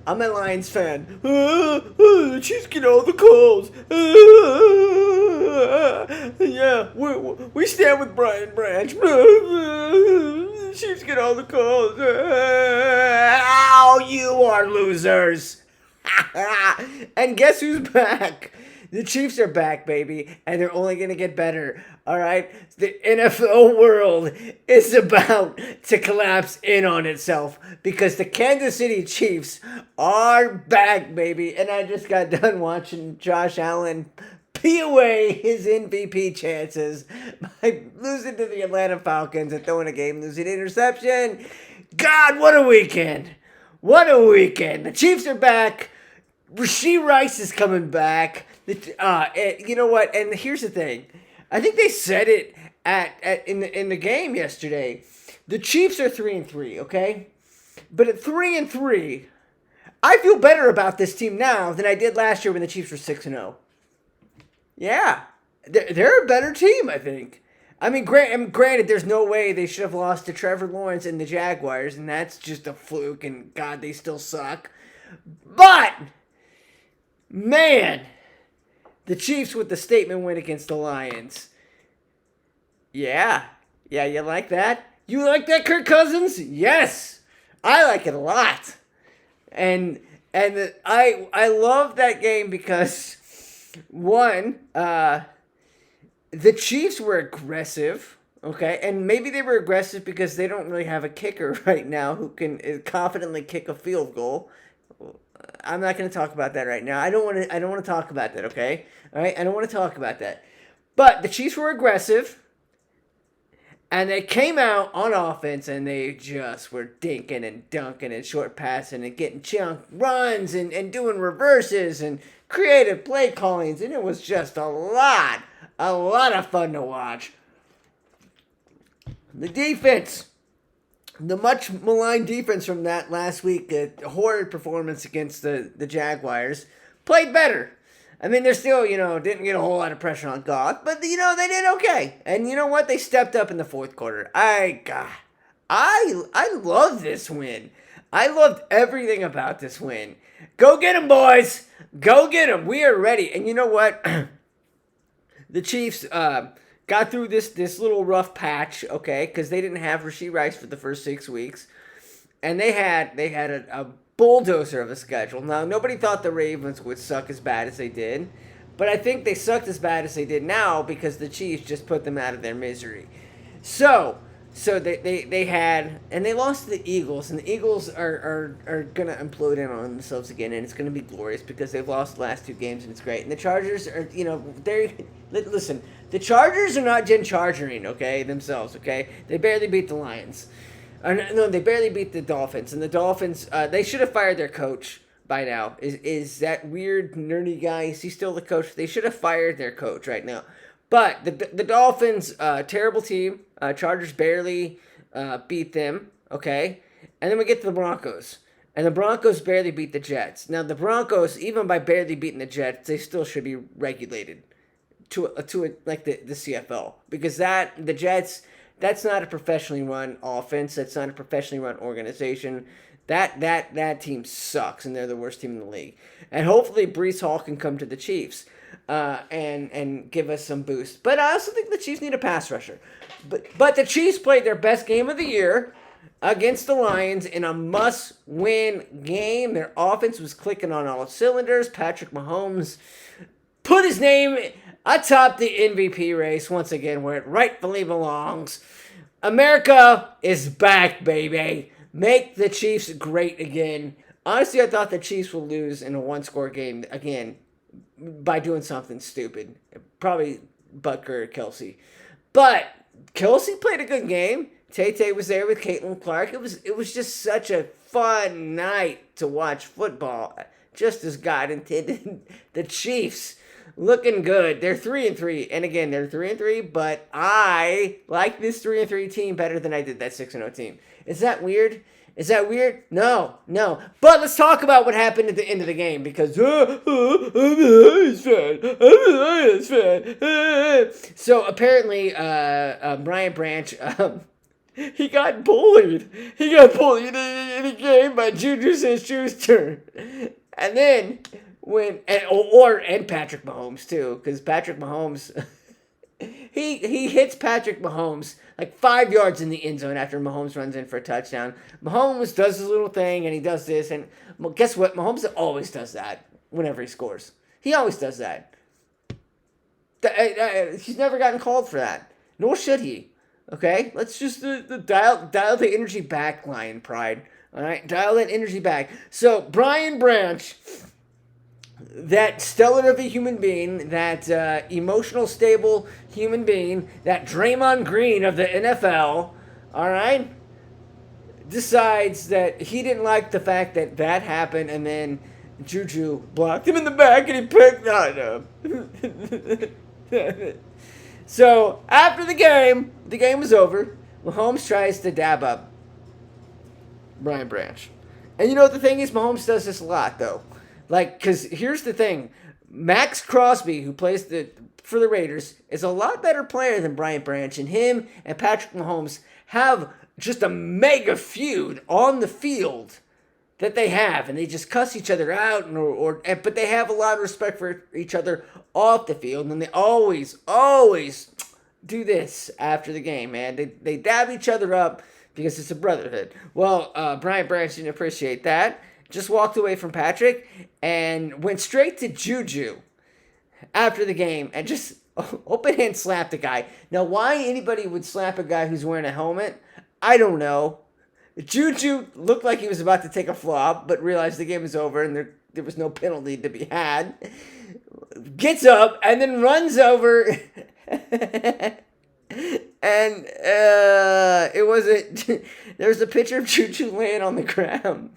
I'm a Lions fan. The Chiefs get all the calls. Yeah, we stand with Brian Branch. The Chiefs get all the calls. Oh, you are losers. And guess who's back? The Chiefs are back, baby, and they're only going to get better. All right? The NFL world is about to collapse in on itself because the Kansas City Chiefs are back, baby. And I just got done watching Josh Allen pee away his MVP chances by losing to the Atlanta Falcons and throwing a game-losing interception. God, what a weekend. What a weekend. The Chiefs are back. Rashee Rice is coming back. You know what? And here's the thing. I think they said it in the game yesterday. The Chiefs are 3-3, okay? But at 3-3, I feel better about this team now than I did last year when the Chiefs were 6-0. Yeah, they're a better team, I think. I mean, granted, there's no way they should have lost to Trevor Lawrence and the Jaguars, and that's just a fluke, and God, they still suck. But, man, the Chiefs with the statement win against the Lions. Yeah, you like that? You like that, Kirk Cousins? Yes, I like it a lot. And I love that game because, one, the Chiefs were aggressive, okay? And maybe they were aggressive because they don't really have a kicker right now who can confidently kick a field goal. I'm not going to talk about that right now. I don't want to talk about that, okay? All right? I don't want to talk about that. But the Chiefs were aggressive, and they came out on offense, and they just were dinking and dunking and short passing and getting chunk runs and doing reverses and creative play callings, and it was just a lot of fun to watch. The defense, the much maligned defense from that last week, a horrid performance against the Jaguars, played better. I mean, they're still, didn't get a whole lot of pressure on Goff, but, they did okay. And you know what? They stepped up in the fourth quarter. I love this win. I loved everything about this win. Go get them, boys. Go get them. We are ready. And you know what? The Chiefs got through this little rough patch, okay, because they didn't have Rashee Rice for the first 6 weeks. And they had a bulldozer of a schedule. Now, nobody thought the Ravens would suck as bad as they did, but I think they sucked as bad as they did now because the Chiefs just put them out of their misery. So they had, and they lost to the Eagles, and the Eagles are going to implode in on themselves again, and it's going to be glorious because they've lost the last 2 games, and it's great. And the Chargers are, listen, the Chargers are not chargering, okay, themselves, okay? They barely beat the Lions. No, they barely beat the Dolphins. And the Dolphins, they should have fired their coach by now. Is that weird, nerdy guy, is he still the coach? They should have fired their coach right now. But the Dolphins, terrible team. Chargers barely beat them, okay? And then we get to the Broncos. And the Broncos barely beat the Jets. Now, the Broncos, even by barely beating the Jets, they still should be regulated to like the CFL. Because the Jets... That's not a professionally run offense. That's not a professionally run organization. That team sucks, and they're the worst team in the league. And hopefully Breece Hall can come to the Chiefs and give us some boost. But I also think the Chiefs need a pass rusher. But the Chiefs played their best game of the year against the Lions in a must-win game. Their offense was clicking on all cylinders. Patrick Mahomes put his name atop the MVP race once again, where it rightfully belongs. America is back, baby. Make the Chiefs great again. Honestly, I thought the Chiefs would lose in a one-score game again by doing something stupid. Probably Butker or Kelsey. But Kelsey played a good game. Tay was there with Caitlin Clark. It was just such a fun night to watch football. Just as God intended. The Chiefs looking good. They're 3-3. And again, they're 3-3, but I like this 3-3 team better than I did that 6-0 team. Is that weird? No. But let's talk about what happened at the end of the game because I'm a Lions fan. So apparently, Brian Branch He got bullied. He got bullied in a game by Juju Smith-Schuster. And then and Patrick Mahomes too, because Patrick Mahomes he hits Patrick Mahomes like 5 yards in the end zone after Mahomes runs in for a touchdown. Mahomes does his little thing and he does this, and guess what? Mahomes always does that whenever he scores. He always does that. He's never gotten called for that, nor should he. Okay, let's just dial the energy back, Lion Pride. All right, dial that energy back. So Brian Branch, that stellar of a human being, that emotional, stable human being, that Draymond Green of the NFL, all right, decides that he didn't like the fact that that happened, and then Juju blocked him in the back, and he picked on him. So after the game was over, Mahomes tries to dab up Brian Branch. And you know what the thing is? Mahomes does this a lot, though. Like, because here's the thing. Max Crosby, who plays for the Raiders, is a lot better player than Brian Branch. And him and Patrick Mahomes have just a mega feud on the field that they have. And they just cuss each other out. But they have a lot of respect for each other off the field. And they always do this after the game, man. They dab each other up because it's a brotherhood. Well, Brian Branch didn't appreciate that. Just walked away from Patrick and went straight to Juju after the game and just open hand slapped the guy. Now, why anybody would slap a guy who's wearing a helmet, I don't know. Juju looked like he was about to take a flop, but realized the game was over and there was no penalty to be had. Gets up and then runs over. And it wasn't. There's a picture of Juju laying on the ground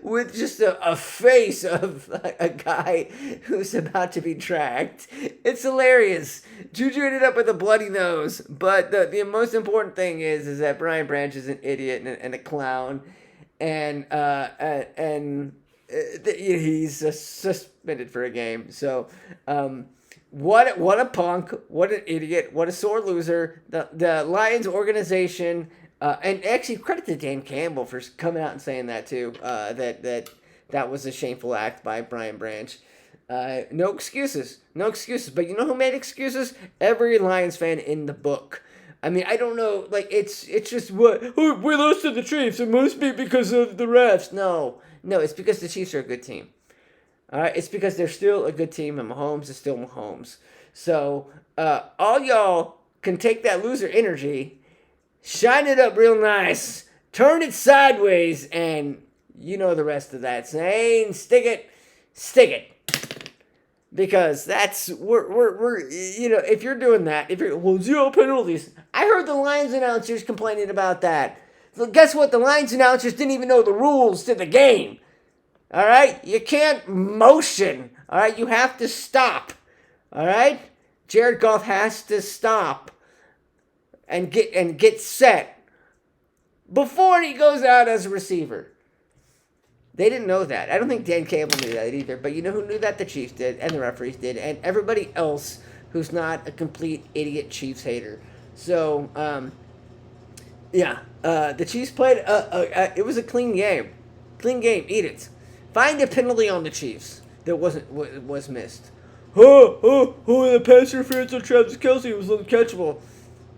with just a face of a guy who's about to be dragged. It's hilarious. Juju ended up with a bloody nose, but the most important thing is that Brian Branch is an idiot and a clown, and he's suspended for a game. So. What a punk, what an idiot, what a sore loser. The Lions organization, and actually credit to Dan Campbell for coming out and saying that too, that was a shameful act by Brian Branch. No excuses. But you know who made excuses? Every Lions fan in the book. I mean, I don't know, like, it's just, we lost to the Chiefs, it must be because of the refs. No, it's because the Chiefs are a good team. All right, it's because they're still a good team, and Mahomes is still Mahomes. So all y'all can take that loser energy, shine it up real nice, turn it sideways, and you know the rest of that saying. Stick it. Because we're if you're doing that, zero penalties. I heard the Lions announcers complaining about that. So guess what? The Lions announcers didn't even know the rules to the game. All right? You can't motion. All right? You have to stop. All right? Jared Goff has to stop and get set before he goes out as a receiver. They didn't know that. I don't think Dan Campbell knew that either. But you know who knew that? The Chiefs did, and the referees did, and everybody else who's not a complete idiot Chiefs hater. So, the Chiefs played. It was a clean game. Clean game. Eat it. Find a penalty on the Chiefs that was missed. The pass interference on Travis Kelce was uncatchable.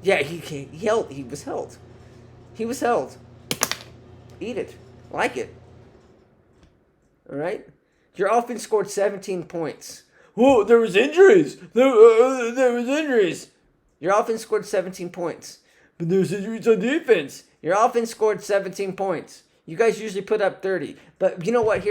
Yeah, he was held. He was held. Eat it. Like it. All right? Your offense scored 17 points. Whoa, there was injuries. There was injuries. Your offense scored 17 points. But there's injuries on defense. Your offense scored 17 points. You guys usually put up 30. But you know what?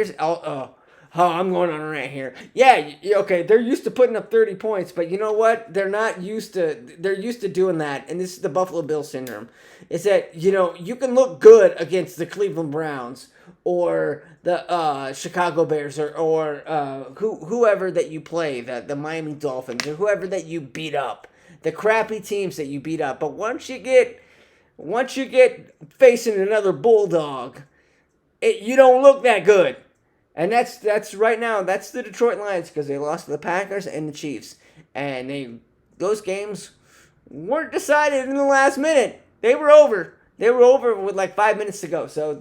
I'm going on a rant here. Yeah, okay, they're used to putting up 30 points, but you know what? They're used to doing that, and this is the Buffalo Bills syndrome. Is that, you can look good against the Cleveland Browns or the Chicago Bears or whoever that you play, the Miami Dolphins or whoever that you beat up, the crappy teams that you beat up. But once you get facing another bulldog, you don't look that good. And that's right now, that's the Detroit Lions, because they lost to the Packers and the Chiefs. And those games weren't decided in the last minute. They were over. They were over with like 5 minutes to go. So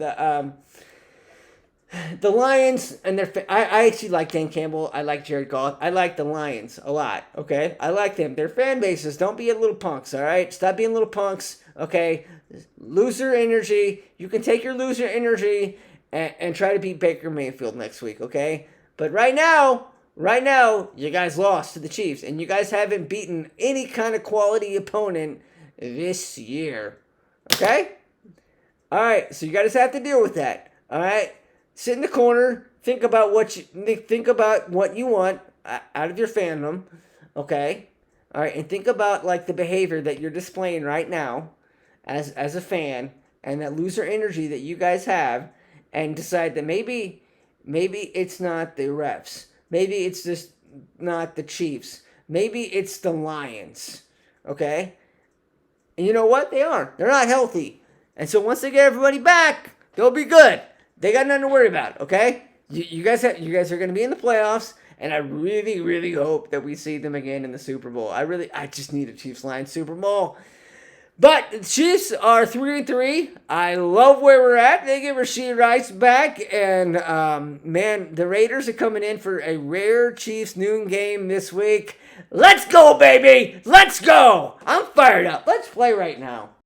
the Lions and I actually like Dan Campbell. I like Jared Goff. I like the Lions a lot. Okay, I like them. Their fan bases. Don't be a little punks. All right, stop being little punks. Okay, loser energy. You can take your loser energy and try to beat Baker Mayfield next week. Okay, but right now, you guys lost to the Chiefs, and you guys haven't beaten any kind of quality opponent this year. Okay, all right. So you guys have to deal with that. All right. Sit in the corner. Think about what you want out of your fandom, okay? All right, and think about like the behavior that you're displaying right now, as a fan, and that loser energy that you guys have, and decide that maybe it's not the refs, maybe it's just not the Chiefs, maybe it's the Lions, okay? And you know what? They're not healthy, and so once they get everybody back, they'll be good. They got nothing to worry about, okay? You guys are going to be in the playoffs, and I really, really hope that we see them again in the Super Bowl. I just need a Chiefs-Lions Super Bowl. But the Chiefs are 3-3. I love where we're at. They get Rashid Rice back, and man, the Raiders are coming in for a rare Chiefs noon game this week. Let's go, baby! Let's go! I'm fired up. Let's play right now.